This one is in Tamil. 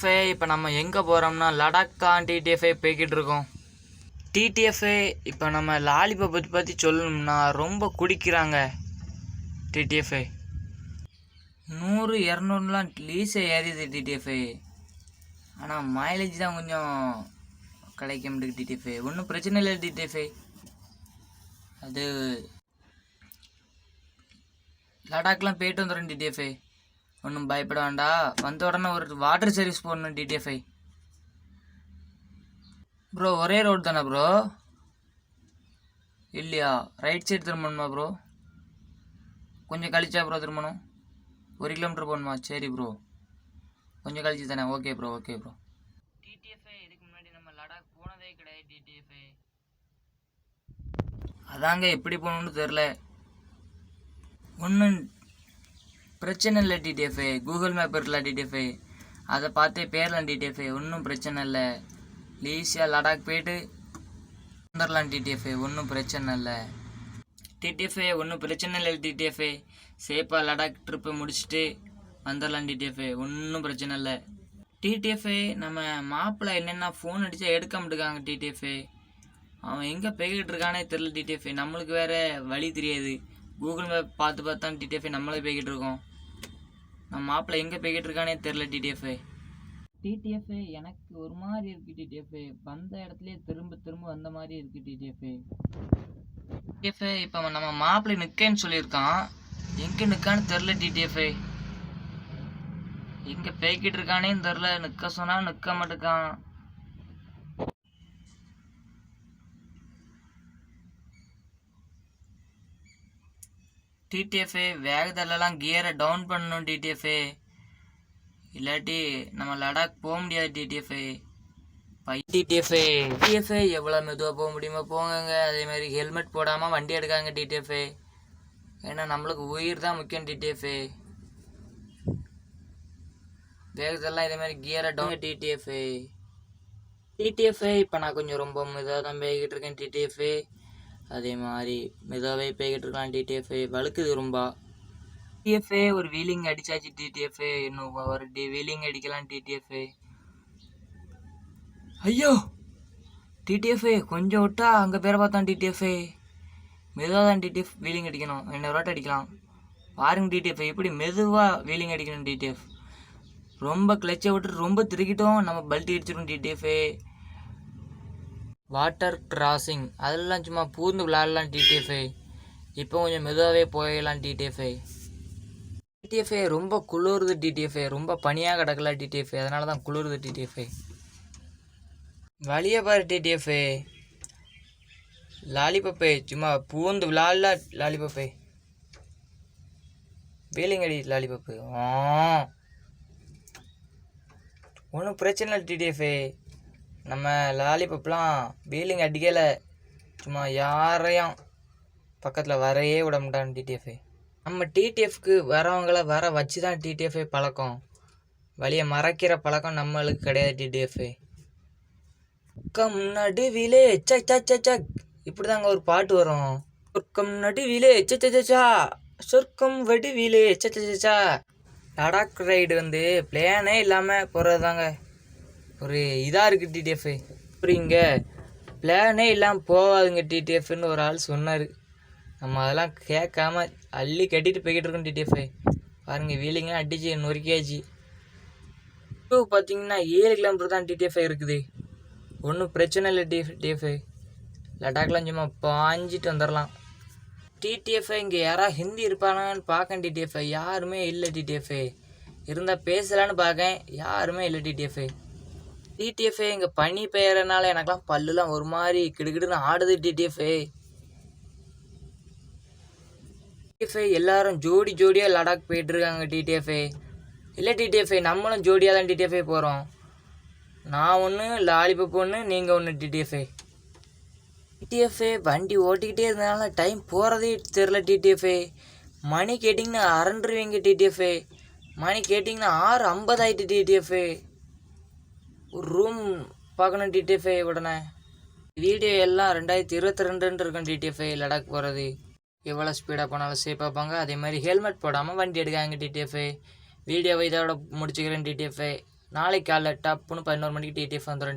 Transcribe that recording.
டிடிஎஃப்ஐ இப்போ நம்ம எங்கே போகிறோம்னா லடாக் தான் டிடிஎஃப்ஐ போய்கிட்டு இருக்கோம். டிடிஎஃப்ஐ இப்போ நம்ம லாலிபப்பை பற்றி சொல்லணும்னா ரொம்ப குடிக்கிறாங்க. டிடிஎஃப்ஐ 100-200லாம் லீஸே ஏறிது டிடிஎஃப்ஐ. ஆனால் மைலேஜ் தான் கொஞ்சம் கிடைக்க முடியுது. டிடிஎஃப்ஐ ஒன்றும் பிரச்சனை இல்லை. டிடிஎஃப்ஐ அது லடாக்லாம் போயிட்டு வந்துடும். டிடிஎஃப்ஐ ஒன்றும் பயப்பட வேண்டாம். வந்த உடனே ஒரு வாட்டர் சர்வீஸ் போடணும். டிடிஎஃப்ஐ ப்ரோ ஒரே ரோடு தானே ப்ரோ? இல்லையா, ரைட் சைடு திரும்பணுமா ப்ரோ? கொஞ்சம் கழிச்சா ப்ரோ திரும்பணும்? 1 கிலோமீட்டர் போகணுமா? சரி ப்ரோ, கொஞ்சம் கழிச்சு தானே. Okay bro, okay bro. டிடிஎஃப்ஐ இதுக்கு முன்னாடி நம்ம லடாக் போனதே கிடையாது. டிடிஎஃப்ஐ அதாங்க எப்படி போகணுன்னு தெரில. ஒன்றும் பிரச்சனை இல்லை. டிடிஎஃப்ஐ கூகுள் மேப் இருக்குல்ல டிடிஎஃப்ஐ, அதை பார்த்தே பேரலாம். டிடிஎஃப்ஐ ஒன்றும் பிரச்சனை இல்லை. ஈஸியாக லடாக் போய்ட்டு வந்துடலாம். டிடிஎஃப்ஐ ஒன்றும் பிரச்சனை இல்லை. டிடிஎஃப்ஐ ஒன்றும் பிரச்சனை இல்லை. டிடிஎஃப்ஐ சேஃபாக லடாக் ட்ரிப்பை முடிச்சுட்டு வந்துடலாம். டிடிஎஃப்ஐ ஒன்றும் பிரச்சனை இல்லை. டிடிஎஃப்ஐ நம்ம மாப்பிள்ளை என்னென்னா ஃபோன் அடித்தா எடுக்க மாட்டேங்காங்க. டிடிஎஃப்ஐ அவன் எங்கே போய்கிட்டு இருக்கானே தெரில. டிடிஎஃப்ஐ நம்மளுக்கு வேறு வழி தெரியாது. கூகுள் மேப் பார்த்து தான் டிடிஎஃப்ஐ நம்மளே போய்கிட்டு இருக்கோம். நம்ம மாப்பிள்ளை எங்கே போய்கிட்டு இருக்கானே தெரில. டிடிஎஃப்ஐ டிடிஎஃப்ஐ எனக்கு ஒரு மாதிரி இருக்குது. டிடிஎஃப்ஐ வந்த இடத்துலையே திரும்ப திரும்ப வந்த மாதிரி இருக்குது. டிடிஎஃப்ஐ இப்போ நம்ம மாப்பிள்ளை நிற்கன்னு சொல்லியிருக்கான். எங்கே நிற்கான்னு தெரில. டிடிஎஃப்ஐ எங்கே போய்கிட்டு இருக்கானேன்னு தெரில. நிற்க சொன்னால் நிற்க மாட்டேக்கான். டிடிஎஃப்ஐ வேகத்திலலாம் கியரை டவுன் பண்ணணும். டிடிஎஃப்ஐ இல்லாட்டி நம்ம லடாக் போக முடியாது. டிடிஎஃப்ஐ டிடிஎஃப்ஐ எவ்வளோ மெதுவாக போக முடியுமோ போங்க. அதே மாதிரி ஹெல்மெட் போடாமல் வண்டி எடுக்காங்க. டிடிஎஃப்ஐ ஏன்னா நம்மளுக்கு உயிர் தான் முக்கியம். டிடிஎஃப்ஐ வேகத்தெல்லாம் இதே மாதிரி கியரை டவுன். டிடிஎஃப்ஐ இப்போ நான் கொஞ்சம் ரொம்ப மெதுவாக தான் போய்கிட்டு இருக்கேன். டிடிஎஃப்ஐ அதே மாதிரி மெதுவாகவே போய்கிட்டு இருக்கலாம். டிடிஎஃப்ஐ வழுக்குது ரொம்ப. டிடிஎஃப்ஐ ஒரு வீலிங் அடிச்சாச்சு. டிடிஎஃப்ஐ இன்னும் ஒரு வீலிங் அடிக்கலாம். டிடிஎஃப்ஐ ஐயோ டிடிஎஃப்ஐ கொஞ்சம் விட்டா அங்கே பேரை பார்த்தான். டிடிஎஃப்ஐ மெதுவாக தான் டிடிஎஃப் வீலிங் அடிக்கணும். என்ன ரோட்டை அடிக்கலாம் பாருங்க. டிடிஎஃப்ஐ எப்படி மெதுவாக வீலிங் அடிக்கணும். டிடிஎஃப் ரொம்ப கிளச்சை விட்டு ரொம்ப திருக்கிட்டோம் நம்ம பல்ட்டி அடிச்சிடும். டிடிஎஃப்ஐ வாட்டர் கிராசிங் அதெல்லாம் சும்மா பூந்து விளாடலாம். டிடிஎஃப்ஐ இப்போ கொஞ்சம் மெதுவாகவே போயிடலாம். டிடிஎஃப்ஐ ரொம்ப குளிருது. டிடிஎஃப்ஐ ரொம்ப பனியாக கிடக்கல. டிடிஎஃப்ஐ அதனால தான் குளிருது. டிடிஎஃப்ஐ வழியை பாரு. டிடிஎஃப்ஐ லாலிபப்பை சும்மா பூந்து விளாடல. லாலிபப்பை வேலிங்கடி. லாலிபப்பு ஒன்றும் பிரச்சனை இல்லை. டிடிஎஃப்ஐ நம்ம லாலிபப்லாம் வீலிங் அடிக்கலை. சும்மா யாரையும் பக்கத்தில் வரையே விட மாட்டான். டிடிஎஃப்ஐ நம்ம டிடிஎஃப்க்கு வரவங்களை வர வச்சு தான் டிடிஎஃப்ஐ பழக்கம். வழியை மறைக்கிற பழக்கம் நம்மளுக்கு கிடையாது. டிடிஎஃப்ஐ சொர்க்கம் நடுவிலே சக் இப்படி தாங்க ஒரு பாட்டு வரும். சொர்க்கம் நடுவிலே சச்சா சொர்க்கம் வடிவிலே சச்சா. லடாக் ரைடு பிளேனே இல்லாமல் போகிறது தாங்க ஒரு இதாக இருக்குது. டிடிஎஃப்ஐ அப்புறம் இங்கே பிளானே இல்லாமல் போகாதுங்க. டிடிஎஃப்னு ஒரு ஆள் சொன்னார். நம்ம அதெல்லாம் கேட்காம அள்ளி கட்டிட்டு போய்கிட்டு இருக்கோம். டிடிஎஃப்ஐ பாருங்கள் வீலிங்லாம் அடிச்சு நொறுக்கியாச்சு. இப்போ பார்த்தீங்கன்னா 7 கிலோமீட்டர் தான் டிடிஎஃப்ஐ இருக்குது. ஒன்றும் பிரச்சனை இல்லை. டிடிஎஃப்ஐ லடாக்லாம் சும்மா பாஞ்சிட்டு வந்துடலாம். டிடிஎஃப்ஐ இங்கே யாராவது ஹிந்தி இருப்பாங்கன்னு பார்க்கேன். டிடிஎஃப்ஐ யாருமே இல்லை. டிடிஎஃப்ஐ இருந்தால் பேசலான்னு பார்க்கேன், யாருமே இல்லை. டிடிஎஃப்ஐ இங்கே பனி பெய்யறதுனால எனக்குலாம் பல்லுலாம் ஒரு மாதிரி கிடுக்கிடுன்னு ஆடுது. டிடிஎஃப்ஐ எல்லாரும் ஜோடியாக லடாக் போயிட்டுருக்காங்க. டிடிஎஃப்ஐ இல்லை. டிடிஎஃப்ஐ நம்மளும் ஜோடியாக தான் டிடிஎஃப்ஐ போகிறோம். நான் ஒன்று, லாலிபப் ஒன்று, நீங்கள் ஒன்று. டிடிஎஃப்ஐ வண்டி ஓட்டிக்கிட்டே இருந்தனால டைம் போகிறதே தெரில. டிடிஎஃப்ஐ மணி கேட்டிங்கன்னா அரண்டுருவீங்க. டிடிஎஃப்ஐ மணி கேட்டிங்கன்னா 6:50 ஆகிட்டு. டிடிஎஃப்ஐ ஒரு ரூம் பார்க்கணும். டிடிஎஃப்ஐ உடனே வீடியோ எல்லாம் 2022 இருக்கும். டிடிஎஃப்ஐ லடாக் போகிறது எவ்வளோ ஸ்பீடாக போனாலும் சேஃபாக பார்ப்பாங்க. அதே மாதிரி ஹெல்மெட் போடாமல் வண்டி எடுக்காங்க. டிடிஎஃப்ஐ வீடியோவை இதோட முடிச்சுக்கிறேன். டிடிஎஃப்ஐ நாளைக்கு காலைல டப்புன்னு 11 மணிக்கு டிடிஎஃப் வந்துடும்.